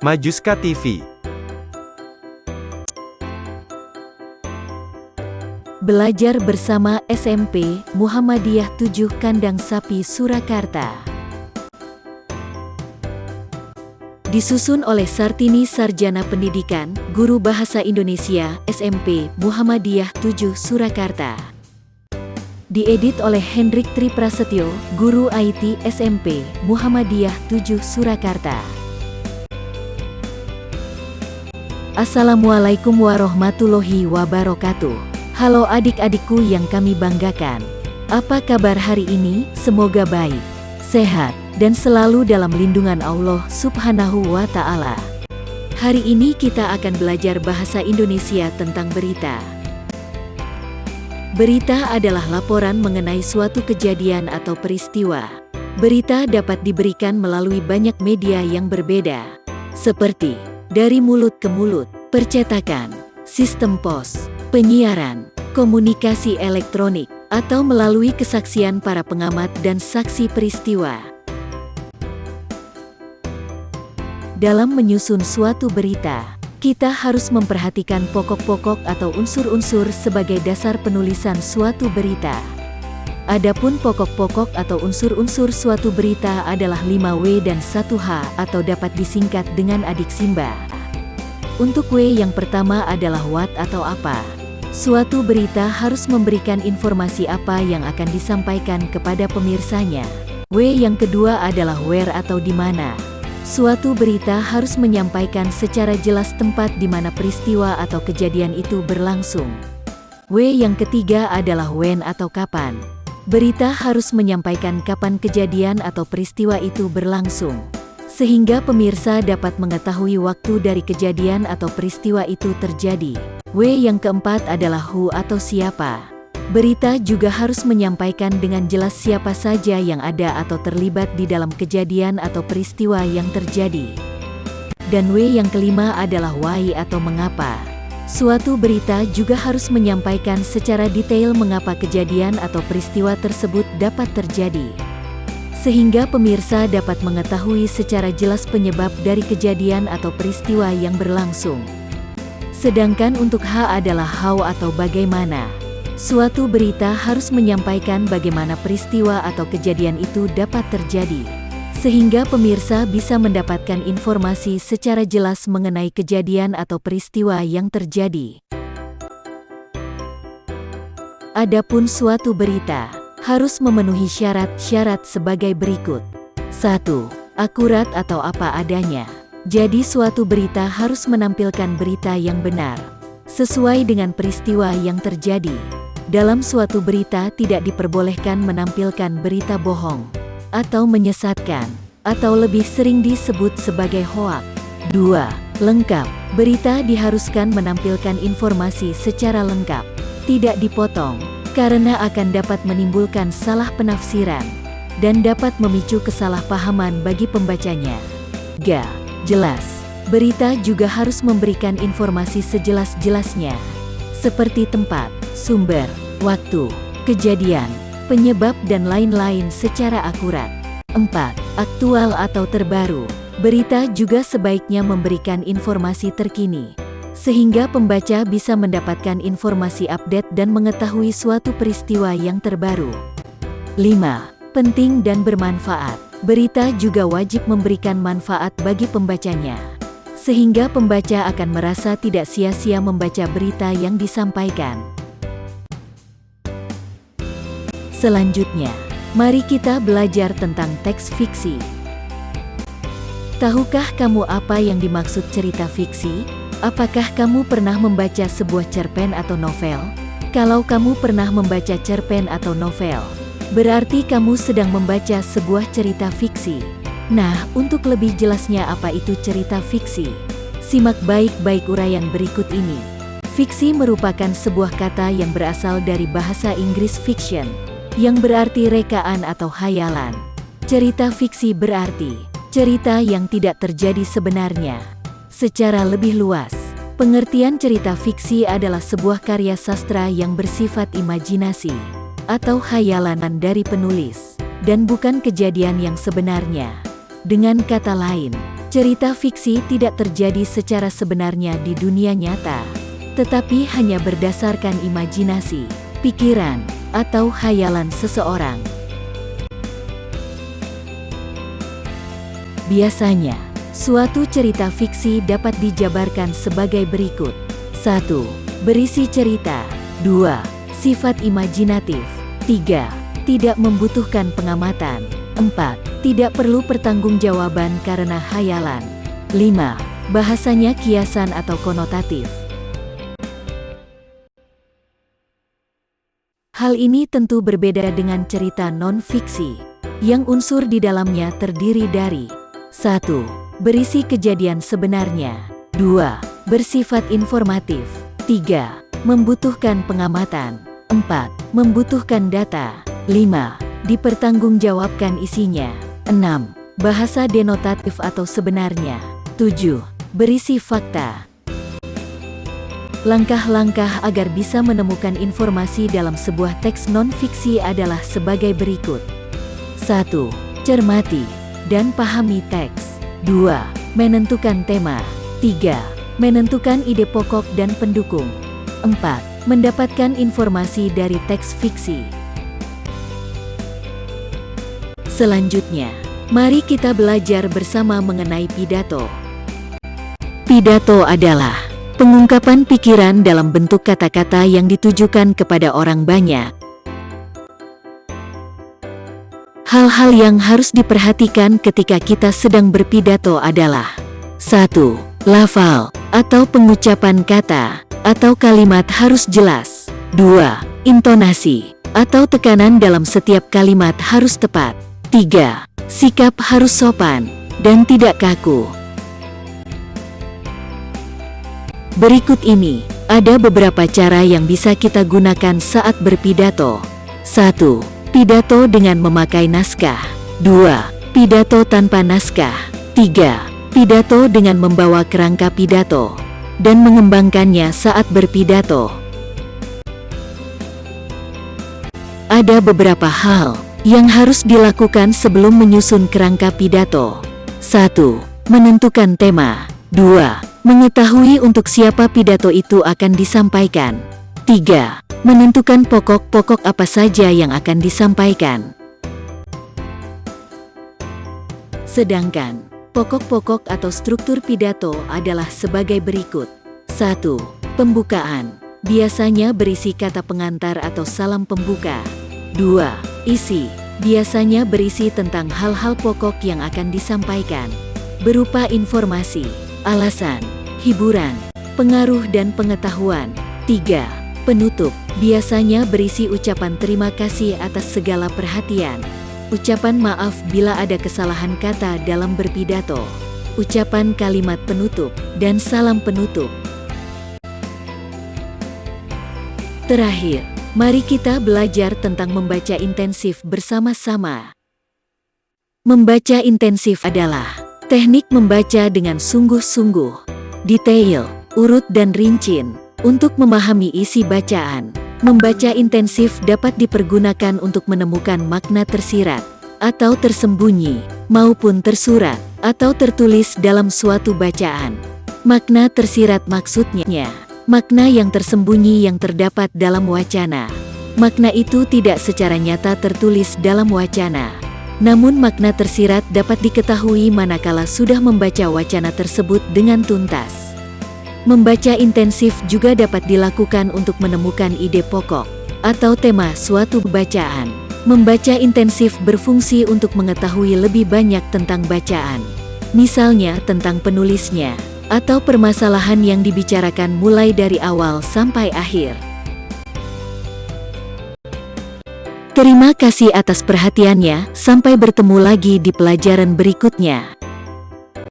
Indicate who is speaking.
Speaker 1: Majuska TV.
Speaker 2: Belajar bersama SMP Muhammadiyah 7 Kandang Sapi Surakarta. Disusun oleh Sartini Sarjana Pendidikan, Guru Bahasa Indonesia, SMP Muhammadiyah 7 Surakarta. Diedit oleh Hendrik Triprasetyo, Guru IT SMP Muhammadiyah 7 Surakarta. Assalamualaikum warahmatullahi wabarakatuh. Halo adik-adikku yang kami banggakan. Apa kabar hari ini? Semoga baik, sehat, dan selalu dalam lindungan Allah Subhanahu wa Ta'ala. Hari ini kita akan belajar bahasa Indonesia tentang berita. Berita adalah laporan mengenai suatu kejadian atau peristiwa. Berita dapat diberikan melalui banyak media yang berbeda, seperti dari mulut ke mulut, percetakan, sistem pos, penyiaran, komunikasi elektronik, atau melalui kesaksian para pengamat dan saksi peristiwa. Dalam menyusun suatu berita, kita harus memperhatikan pokok-pokok atau unsur-unsur sebagai dasar penulisan suatu berita. Adapun pokok-pokok atau unsur-unsur suatu berita adalah 5W dan 1H atau dapat disingkat dengan adik Simba. Untuk W yang pertama adalah what atau apa. Suatu berita harus memberikan informasi apa yang akan disampaikan kepada pemirsanya. W yang kedua adalah where atau di mana. Suatu berita harus menyampaikan secara jelas tempat di mana peristiwa atau kejadian itu berlangsung. W yang ketiga adalah when atau kapan. Berita harus menyampaikan kapan kejadian atau peristiwa itu berlangsung, sehingga pemirsa dapat mengetahui waktu dari kejadian atau peristiwa itu terjadi. W yang keempat adalah who atau siapa. Berita juga harus menyampaikan dengan jelas siapa saja yang ada atau terlibat di dalam kejadian atau peristiwa yang terjadi. Dan W yang kelima adalah why atau mengapa. Suatu berita juga harus menyampaikan secara detail mengapa kejadian atau peristiwa tersebut dapat terjadi, sehingga pemirsa dapat mengetahui secara jelas penyebab dari kejadian atau peristiwa yang berlangsung. Sedangkan untuk H adalah how atau bagaimana. Suatu berita harus menyampaikan bagaimana peristiwa atau kejadian itu dapat terjadi, sehingga pemirsa bisa mendapatkan informasi secara jelas mengenai kejadian atau peristiwa yang terjadi. Adapun suatu berita harus memenuhi syarat-syarat sebagai berikut. 1. Akurat atau apa adanya. Jadi suatu berita harus menampilkan berita yang benar, sesuai dengan peristiwa yang terjadi. Dalam suatu berita tidak diperbolehkan menampilkan berita bohong, atau menyesatkan, atau lebih sering disebut sebagai hoak. 2. Lengkap. Berita diharuskan menampilkan informasi secara lengkap, tidak dipotong, karena akan dapat menimbulkan salah penafsiran, dan dapat memicu kesalahpahaman bagi pembacanya. 3. Jelas. Berita juga harus memberikan informasi sejelas-jelasnya, seperti tempat, sumber, waktu, kejadian, penyebab dan lain-lain secara akurat. 4. Aktual atau terbaru. Berita juga sebaiknya memberikan informasi terkini, sehingga pembaca bisa mendapatkan informasi update dan mengetahui suatu peristiwa yang terbaru. 5. Penting dan bermanfaat. Berita juga wajib memberikan manfaat bagi pembacanya, sehingga pembaca akan merasa tidak sia-sia membaca berita yang disampaikan. Selanjutnya, mari kita belajar tentang teks fiksi. Tahukah kamu apa yang dimaksud cerita fiksi? Apakah kamu pernah membaca sebuah cerpen atau novel? Kalau kamu pernah membaca cerpen atau novel, berarti kamu sedang membaca sebuah cerita fiksi. Nah, untuk lebih jelasnya apa itu cerita fiksi, simak baik-baik uraian berikut ini. Fiksi merupakan sebuah kata yang berasal dari bahasa Inggris fiction, yang berarti rekaan atau khayalan. Cerita fiksi berarti cerita yang tidak terjadi sebenarnya. Secara lebih luas, pengertian cerita fiksi adalah sebuah karya sastra yang bersifat imajinasi atau khayalan dari penulis, dan bukan kejadian yang sebenarnya. Dengan kata lain, Cerita fiksi tidak terjadi secara sebenarnya di dunia nyata, tetapi hanya berdasarkan imajinasi, pikiran, atau khayalan seseorang. Biasanya, suatu cerita fiksi dapat dijabarkan sebagai berikut. 1. Berisi cerita. 2. Sifat imajinatif. 3. Tidak membutuhkan pengamatan. 4. Tidak perlu pertanggungjawaban karena khayalan. 5. Bahasanya kiasan atau konotatif. Hal ini tentu berbeda dengan cerita non-fiksi, yang unsur di dalamnya terdiri dari 1. Berisi kejadian sebenarnya. 2. Bersifat informatif. 3. Membutuhkan pengamatan. 4. Membutuhkan data. 5. Dipertanggungjawabkan isinya. 6. Bahasa denotatif atau sebenarnya. 7. Berisi fakta. Langkah-langkah agar bisa menemukan informasi dalam sebuah teks non-fiksi adalah sebagai berikut. 1. Cermati dan pahami teks. 2. Menentukan tema. 3. Menentukan ide pokok dan pendukung. 4. Mendapatkan informasi dari teks fiksi. Selanjutnya, mari kita belajar bersama mengenai pidato. Pidato adalah pengungkapan pikiran dalam bentuk kata-kata yang ditujukan kepada orang banyak. Hal-hal yang harus diperhatikan ketika kita sedang berpidato adalah 1. Lafal atau pengucapan kata atau kalimat harus jelas. 2. Intonasi atau tekanan dalam setiap kalimat harus tepat. 3. Sikap harus sopan dan tidak kaku. Berikut ini ada beberapa cara yang bisa kita gunakan saat berpidato. 1. Pidato dengan memakai naskah. 2. Pidato tanpa naskah. 3. Pidato dengan membawa kerangka pidato dan mengembangkannya saat berpidato. Ada beberapa hal yang harus dilakukan sebelum menyusun kerangka pidato. 1. Menentukan tema. 2. Mengetahui untuk siapa pidato itu akan disampaikan. 3. Menentukan pokok-pokok apa saja yang akan disampaikan. Sedangkan, pokok-pokok atau struktur pidato adalah sebagai berikut. 1. Pembukaan. Biasanya berisi kata pengantar atau salam pembuka. 2. Isi. Biasanya berisi tentang hal-hal pokok yang akan disampaikan, berupa informasi, alasan, hiburan, pengaruh dan pengetahuan. 3. Penutup. Biasanya berisi ucapan terima kasih atas segala perhatian, ucapan maaf bila ada kesalahan kata dalam berpidato, ucapan kalimat penutup, dan salam penutup. Terakhir, mari kita belajar tentang membaca intensif bersama-sama. Membaca intensif adalah teknik membaca dengan sungguh-sungguh, detail, urut dan rinci untuk memahami isi bacaan. Membaca intensif dapat dipergunakan untuk menemukan makna tersirat atau tersembunyi, maupun tersurat atau tertulis dalam suatu bacaan. Makna tersirat maksudnya makna yang tersembunyi yang terdapat dalam wacana. Makna itu tidak secara nyata tertulis dalam wacana, namun makna tersirat dapat diketahui manakala sudah membaca wacana tersebut dengan tuntas. Membaca intensif juga dapat dilakukan untuk menemukan ide pokok atau tema suatu bacaan. Membaca intensif berfungsi untuk mengetahui lebih banyak tentang bacaan, misalnya tentang penulisnya atau permasalahan yang dibicarakan mulai dari awal sampai akhir. Terima kasih atas perhatiannya, sampai bertemu lagi di pelajaran berikutnya.